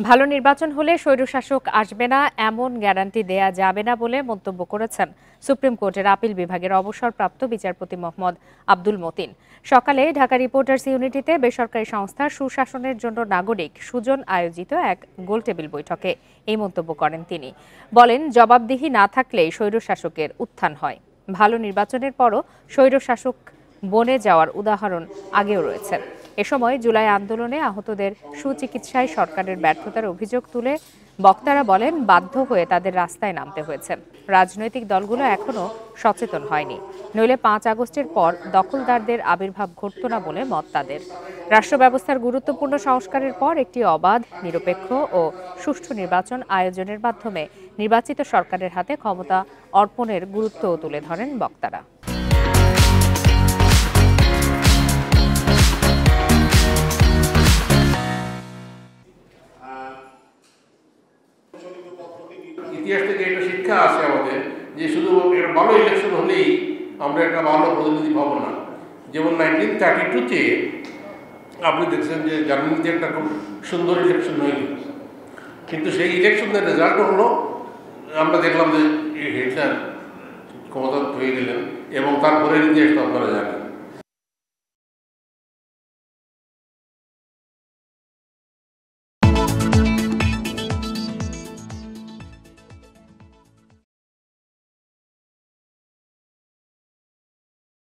ভালো নির্বাচন হলে স্বৈরশাসক আসবে না এমন গ্যারান্টি দেয়া যাবে না বলে মন্তব্য করেছেন সুপ্রিম কোর্টের আপিল বিভাগের অবসরপ্রাপ্ত বিচারপতি মোহাম্মদ আব্দুল মতিন। সকালে ঢাকা রিপোর্টার্স ইউনিটিতে বেসরকারি সংস্থা সুশাসনের জন্য নাগরিক সুজন আয়োজিত এক গোলটেবিল বৈঠকে এই মন্তব্য করেন তিনি। বলেন, জবাবদিহি না থাকলেই স্বৈরশাসকের উত্থান হয়। ভালো নির্বাচনের পরও স্বৈরশাসক বনে যাওয়ার উদাহরণ আগেও রয়েছে। এ সময় জুলাই আন্দোলনে আহতদের সুচিকিৎসায় সরকারের ব্যর্থতার অভিযোগ তুলে বক্তারা বলেন, বাধ্য হয়ে তাদের রাস্তায় নামতে হয়েছে। রাজনৈতিক দলগুলো এখনো সচেতন হয়নি, নইলে ৫ আগস্টের পর দখলদারদের আবির্ভাব ঘটত না বলে মত তাদের। রাষ্ট্র ব্যবস্থার গুরুত্বপূর্ণ সংস্কারের পর একটি অবাধ, নিরপেক্ষ ও সুষ্ঠু নির্বাচন আয়োজনের মাধ্যমে নির্বাচিত সরকারের হাতে ক্ষমতা অর্পণের গুরুত্বও তুলে ধরেন বক্তারা। ইতিহাস থেকে একটা শিক্ষা আছে আমাদের যে শুধু একটা ভালো ইলেকশন হলেই আমরা একটা ভালো প্রতিনিধি পাবো না। যেমন 1932-তে আপনি দেখছেন যে জার্মানিতে একটা খুব সুন্দর ইলেকশন হয়নি, কিন্তু সেই ইলেকশনের রেজাল্ট হলো আমরা দেখলাম যে হিটলার ক্ষমতা হয়ে গেলেন এবং তারপরে ইতিহাসটা আপনারা জানেন।